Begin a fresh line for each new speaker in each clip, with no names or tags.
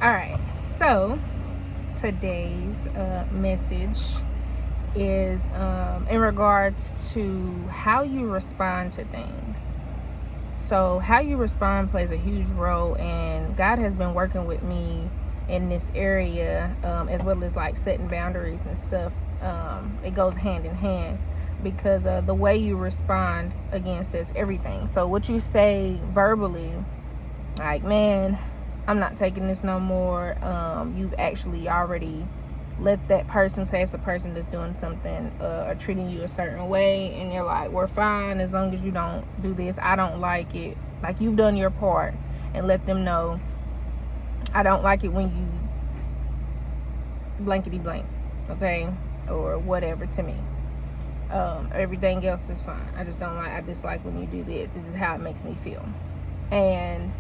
All right, so today's message is in regards to how you respond to things. So how you respond plays a huge role, and God has been working with me in this area, as well as like setting boundaries and stuff. It goes hand in hand, because the way you respond, again, says everything. So what you say verbally, like, man, I'm not taking this no more, you've actually already let that person say it's a person that's doing something or treating you a certain way, and you're like, we're fine as long as you don't do this, I don't like it. Like, you've done your part, and let them know, I don't like it when you blankety blank, okay, or whatever to me. Everything else is fine, I dislike when you do this is how it makes me feel, and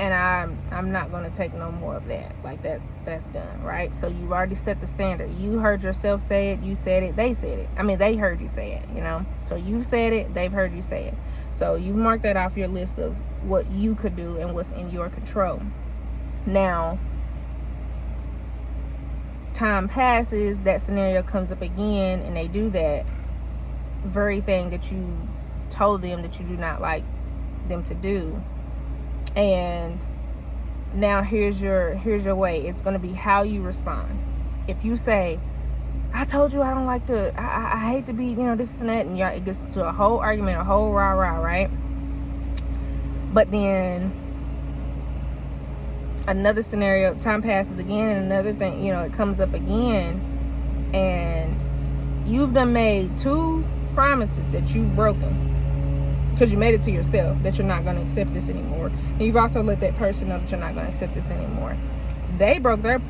I'm not going to take no more of that. Like, that's done, right? So you've already set the standard. You heard yourself say it, you said it, they said it. I mean, they heard you say it, So you've said it, they've heard you say it. So you've marked that off your list of what you could do and what's in your control. Now, time passes, that scenario comes up again, and they do that very thing that you told them that you do not like them to do. And now here's your way. It's going to be how you respond. If you say, I told you I don't like I hate to be, this and that, and it gets to a whole argument, a whole rah-rah, right? But then another scenario, time passes again, and another thing, it comes up again, and you've done made 2 promises that you've broken, because you made it to yourself that you're not going to accept this anymore. And you've also let that person know that you're not going to accept this anymore. They broke their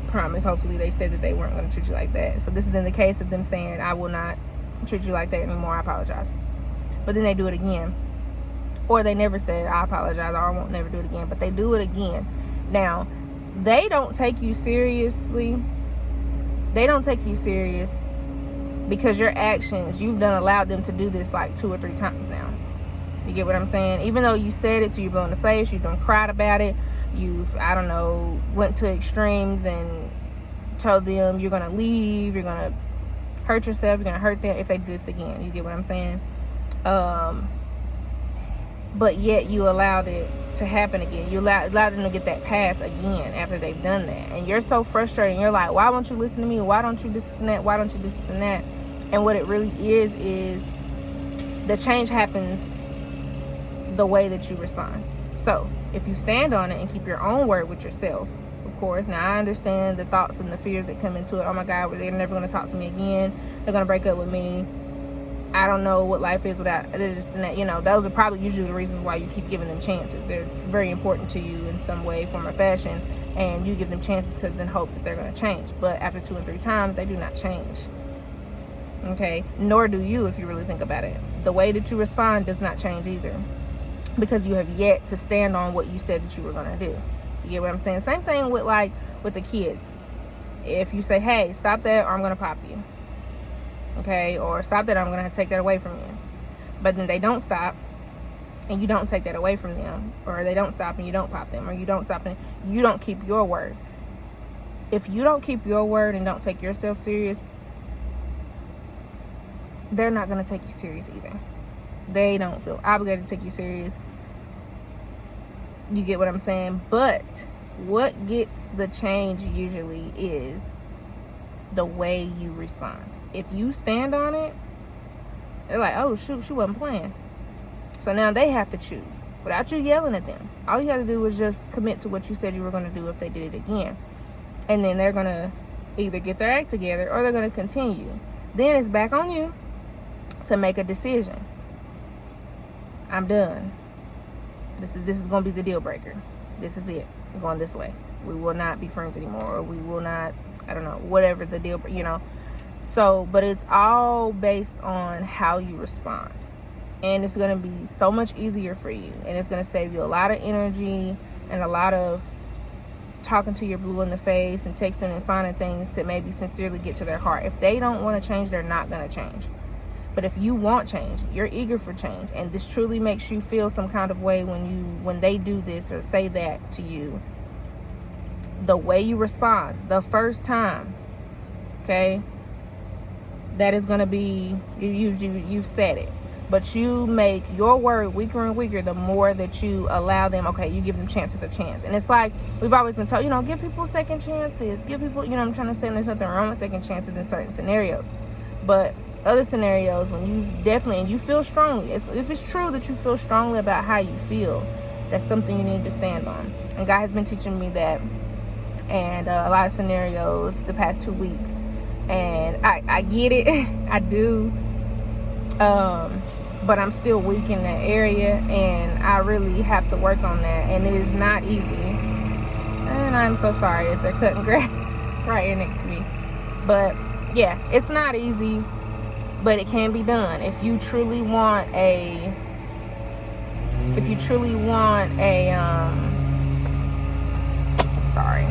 promise. Hopefully they said that they weren't going to treat you like that. So this is in the case of them saying, I will not treat you like that anymore, I apologize. But then they do it again. Or they never said, I apologize, or I won't never do it again. But they do it again. Now, they don't take you seriously. They don't take you serious because your actions, you've allowed them to do this like 2 or 3 times now. You get what I'm saying? Even though you said it till you're blue in the face, you've cried about it, you've, went to extremes and told them you're going to leave, you're going to hurt yourself, you're going to hurt them if they do this again. You get what I'm saying? But yet you allowed it to happen again. You allowed them to get that pass again after they've done that. And you're so frustrated. You're like, why won't you listen to me? Why don't you this and that? Why don't you this and that? And what it really is the change happens the way that you respond. So if you stand on it and keep your own word with yourself, of course. Now, I understand the thoughts and the fears that come into it. Oh my God, they're never going to talk to me again. They're going to break up with me. I don't know what life is without this and that. Those are probably usually the reasons why you keep giving them chances. They're very important to you in some way, form, or fashion, and you give them chances because in hopes that they're going to change. But after 2 and 3 times, they do not change. Okay? Nor do you, if you really think about it. The way that you respond does not change either, because you have yet to stand on what you said that you were going to do. You get what I'm saying? Same thing with the kids. If you say, hey, stop that or I'm going to pop you. Okay? Or stop that, I'm going to take that away from you. But then they don't stop and you don't take that away from them. Or they don't stop and you don't pop them. Or you don't stop and you don't keep your word. If you don't keep your word and don't take yourself serious, they're not going to take you serious either. They don't feel obligated to take you serious. You get what I'm saying? But what gets the change usually is the way you respond. If you stand on it, they're like, oh shoot, she wasn't playing. So now they have to choose without you yelling at them. All you got to do is just commit to what you said you were going to do if they did it again. And then they're going to either get their act together or they're going to continue. Then it's back on you to make a decision. I'm done. This is going to be the deal breaker. This is it. I'm going this way. We will not be friends anymore, or we will not, I don't know, whatever the deal, So, but it's all based on how you respond. And it's going to be so much easier for you. And it's going to save you a lot of energy and a lot of talking to your blue in the face and texting and finding things to maybe sincerely get to their heart. If they don't want to change, they're not going to change. But if you want change, you're eager for change, and this truly makes you feel some kind of way when they do this or say that to you, the way you respond the first time, okay, that is going to be, you've said it. But you make your word weaker and weaker the more that you allow them, okay, you give them chance after chance. And it's like, we've always been told, give people second chances. Give people, I'm trying to say there's nothing wrong with second chances in certain scenarios. But other scenarios, when you feel strongly, if it's true that you feel strongly about how you feel, that's something you need to stand on. And God has been teaching me that, and a lot of scenarios the past 2 weeks. And I get it. I do. But I'm still weak in that area, and I really have to work on that, and it is not easy. And I'm so sorry if they're cutting grass right here next to me. But yeah, it's not easy, but it can be done. If you truly want a sorry,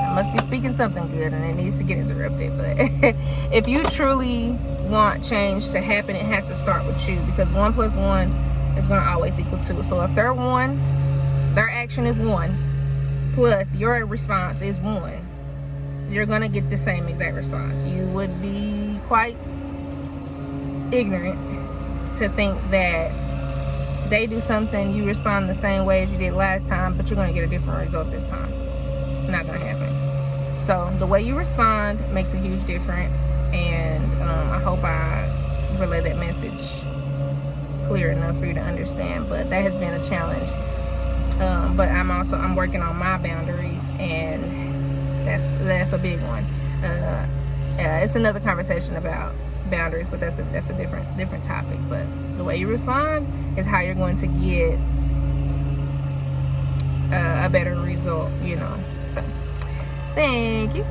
I must be speaking something good and it needs to get interrupted. But if you truly want change to happen, it has to start with you, because 1 + 1 is going to always equal 2. So if they're 1, their action is 1, plus your response is 1, you're going to get the same exact response. You would be quite ignorant to think that they do something, you respond the same way as you did last time, but you're going to get a different result this time. It's not going to happen. So the way you respond makes a huge difference, and I hope I relay that message clear enough for you to understand. But that has been a challenge. But I'm working on my boundaries, and that's a big one. It's another conversation about boundaries, but that's a different topic. But the way you respond is how you're going to get a better result, So thank you.